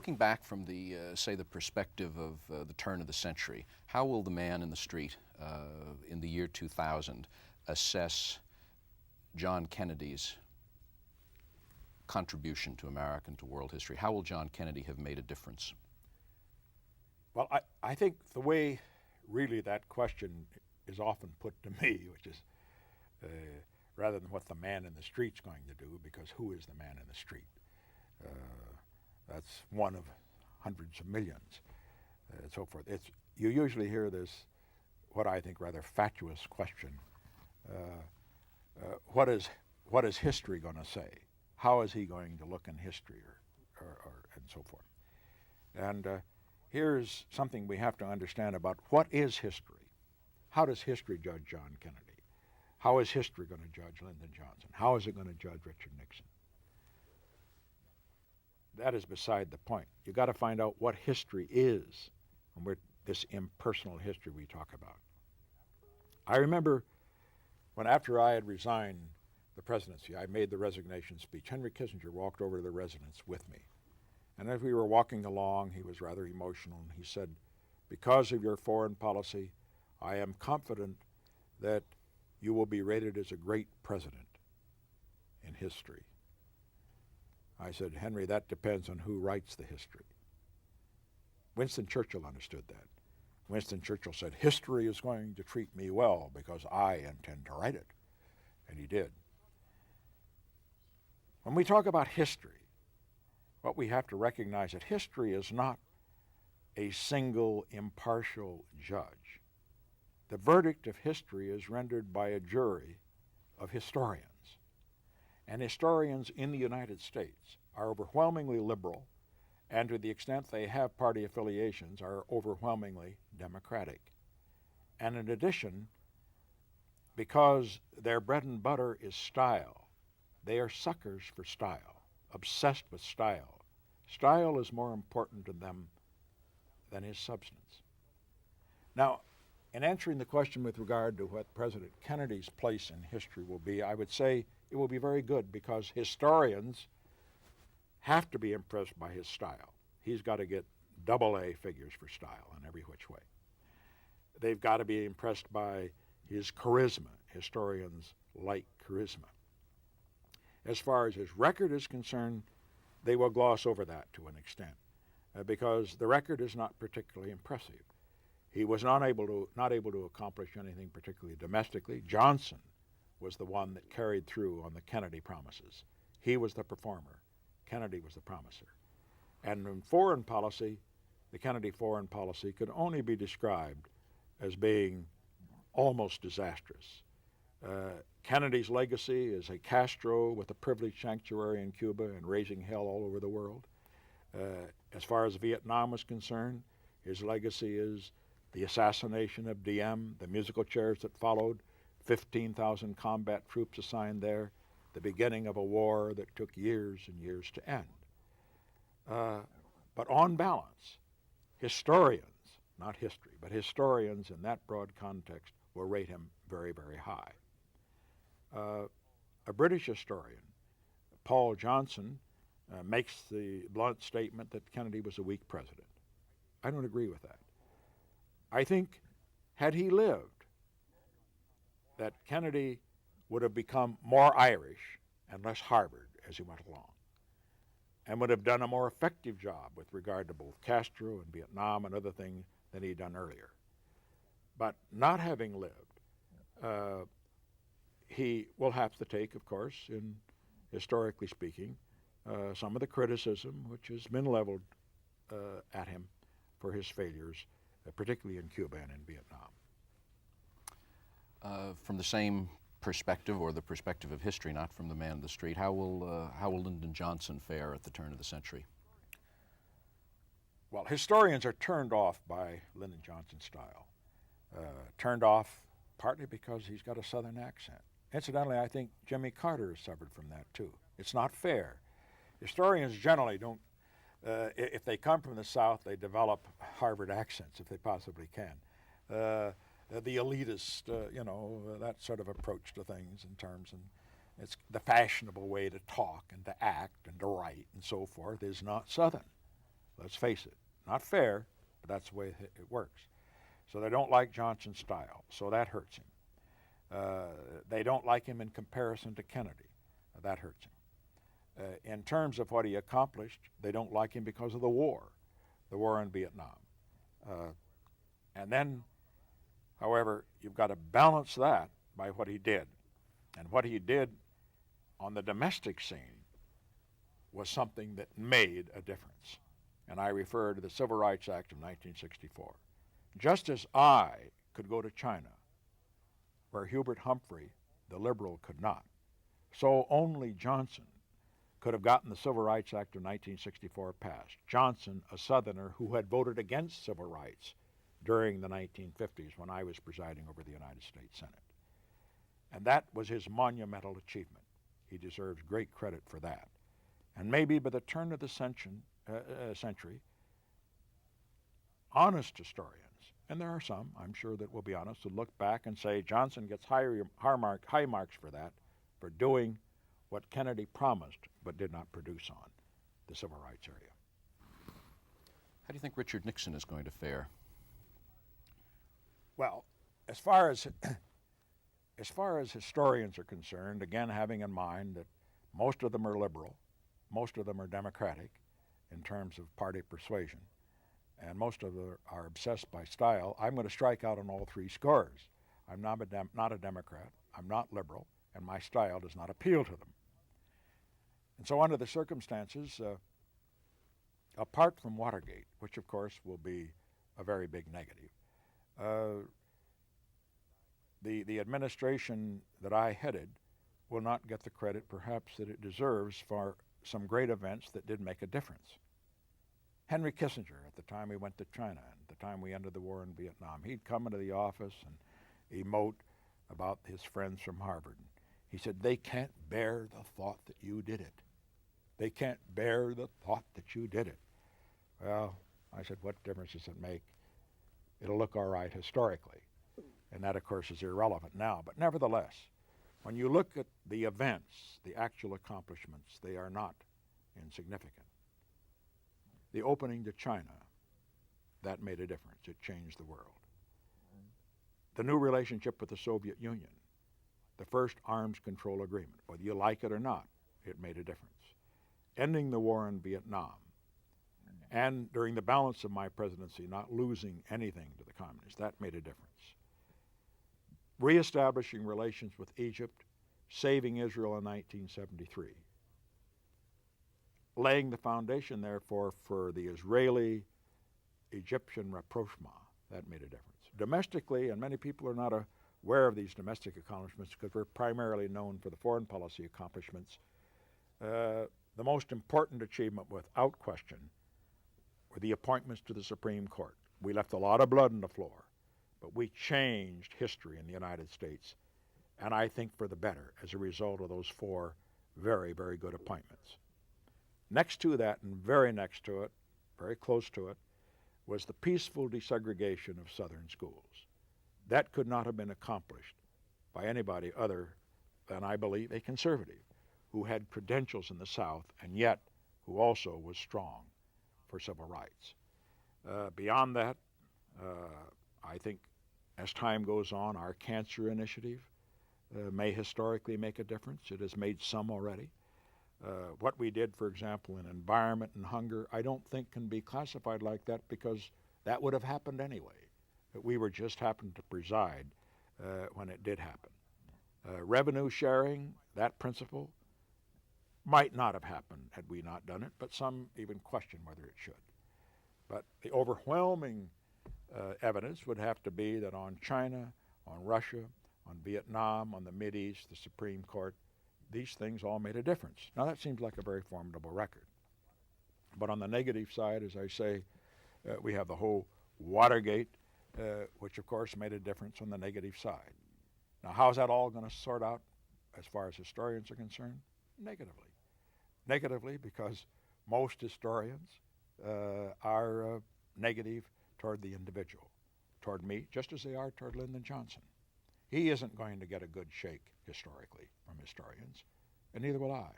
Looking back from the, say, the perspective of the turn of the century, how will the man in the street in the year 2000 assess John Kennedy's contribution to American, to world history? How will John Kennedy have made a difference? Well, I think the way really that question is often put to me, which is rather than what the man in the street's going to do, because who is the man in the street? That's one of hundreds of millions, and so forth. You usually hear this, what I think rather fatuous question, what is history going to say? How is he going to look in history, or and so forth? And here's something we have to understand about what is history. How does history judge John Kennedy? How is history going to judge Lyndon Johnson? How is it going to judge Richard Nixon? That is beside the point. You've got to find out what history is, and this impersonal history we talk about. I remember when, after I had resigned the presidency, I made the resignation speech. Henry Kissinger walked over to the residence with me. And as we were walking along, he was rather emotional, and he said, "Because of your foreign policy, I am confident that you will be rated as a great president in history." I said, "Henry, that depends on who writes the history." Winston Churchill understood that. Winston Churchill said, "History is going to treat me well because I intend to write it." And he did. When we talk about history, what we have to recognize that history is not a single impartial judge. The verdict of history is rendered by a jury of historians. And historians in the United States are overwhelmingly liberal, and to the extent they have party affiliations, are overwhelmingly Democratic. And in addition, because their bread and butter is style, they are suckers for style, obsessed with style. Style is more important to them than his substance. Now, in answering the question with regard to what President Kennedy's place in history will be, I would say it will be very good, because historians have to be impressed by his style. He's got to get AA figures for style in every which way. They've got to be impressed by his charisma. Historians like charisma. As far as his record is concerned, they will gloss over that to an extent, because the record is not particularly impressive. He was not able to accomplish anything particularly domestically. Johnson was the one that carried through on the Kennedy promises. He was the performer. Kennedy was the promiser. And in foreign policy, the Kennedy foreign policy could only be described as being almost disastrous. Kennedy's legacy is a Castro with a privileged sanctuary in Cuba and raising hell all over the world. As far as Vietnam was concerned, his legacy is the assassination of Diem, the musical chairs that followed, 15,000 combat troops assigned there, the beginning of a war that took years and years to end. But on balance, historians, not history, but historians in that broad context will rate him very, very high. A British historian, Paul Johnson, makes the blunt statement that Kennedy was a weak president. I don't agree with that. I think, had he lived, that Kennedy would have become more Irish and less Harvard as he went along, and would have done a more effective job with regard to both Castro and Vietnam and other things than he'd done earlier. But not having lived, he will have to take, of course, in historically speaking, some of the criticism which has been leveled at him for his failures, particularly in Cuba and in Vietnam. From the same perspective, or the perspective of history, not from the man in the street, how will Lyndon Johnson fare at the turn of the century? Well, historians are turned off by Lyndon Johnson's style. Turned off partly because he's got a Southern accent. Incidentally, I think Jimmy Carter has suffered from that too. It's not fair. Historians generally don't, if they come from the South, they develop Harvard accents if they possibly can. The elitist, that sort of approach to things in terms, and it's the fashionable way to talk and to act and to write and so forth is not Southern. Let's face it, not fair, but that's the way it works. So they don't like Johnson's style, so that hurts him. They don't like him in comparison to Kennedy. That hurts him. In terms of what he accomplished, they don't like him because of the war in Vietnam. And then, however, you've got to balance that by what he did. And what he did on the domestic scene was something that made a difference. And I refer to the Civil Rights Act of 1964. Just as I could go to China, where Hubert Humphrey, the liberal, could not, so only Johnson could have gotten the Civil Rights Act of 1964 passed. Johnson, a Southerner who had voted against civil rights during the 1950s when I was presiding over the United States Senate. And that was his monumental achievement. He deserves great credit for that. And maybe by the turn of the century, honest historians, and there are some, I'm sure, that will be honest, will look back and say Johnson gets high marks for that, for doing what Kennedy promised but did not produce on the civil rights area. How do you think Richard Nixon is going to fare? Well, as far as historians are concerned, again having in mind that most of them are liberal, most of them are democratic in terms of party persuasion, and most of them are obsessed by style, I'm going to strike out on all three scores. I'm not a Democrat, I'm not liberal, and my style does not appeal to them. And so under the circumstances, apart from Watergate, which of course will be a very big negative, the administration that I headed will not get the credit perhaps that it deserves for some great events that did make a difference. Henry Kissinger, at the time we went to China, and the time we ended the war in Vietnam, he'd come into the office and emote about his friends from Harvard. He said, they can't bear the thought that you did it. They can't bear the thought that you did it. Well, I said, what difference does it make? It'll look all right historically. And that, of course, is irrelevant now. But nevertheless, when you look at the events, the actual accomplishments, they are not insignificant. The opening to China, that made a difference. It changed the world. The new relationship with the Soviet Union, the first arms control agreement, whether you like it or not, it made a difference. Ending the war in Vietnam, and during the balance of my presidency, not losing anything to the communists, that made a difference. Reestablishing relations with Egypt, saving Israel in 1973. Laying the foundation, therefore, for the Israeli-Egyptian rapprochement, that made a difference. Domestically, and many people are not aware of these domestic accomplishments because we're primarily known for the foreign policy accomplishments, the most important achievement, without question, were the appointments to the Supreme Court. We left a lot of blood on the floor, but we changed history in the United States, and I think for the better as a result of those four very, very good appointments. Next to that, and very next to it, very close to it, was the peaceful desegregation of Southern schools. That could not have been accomplished by anybody other than, I believe, a conservative who had credentials in the South and yet who also was strong for civil rights. Beyond that, I think as time goes on, our cancer initiative may historically make a difference. It has made some already. What we did, for example, in environment and hunger, I don't think can be classified like that because that would have happened anyway. We were just happened to preside when it did happen. Revenue sharing, that principle, might not have happened had we not done it, but some even question whether it should. But the overwhelming evidence would have to be that on China, on Russia, on Vietnam, on the Mideast, the Supreme Court, these things all made a difference. Now that seems like a very formidable record. But on the negative side, as I say, we have the whole Watergate, which of course made a difference on the negative side. Now how's that all going to sort out as far as historians are concerned? Negatively. Negatively because most historians are negative toward the individual, toward me, just as they are toward Lyndon Johnson. He isn't going to get a good shake historically from historians, and neither will I.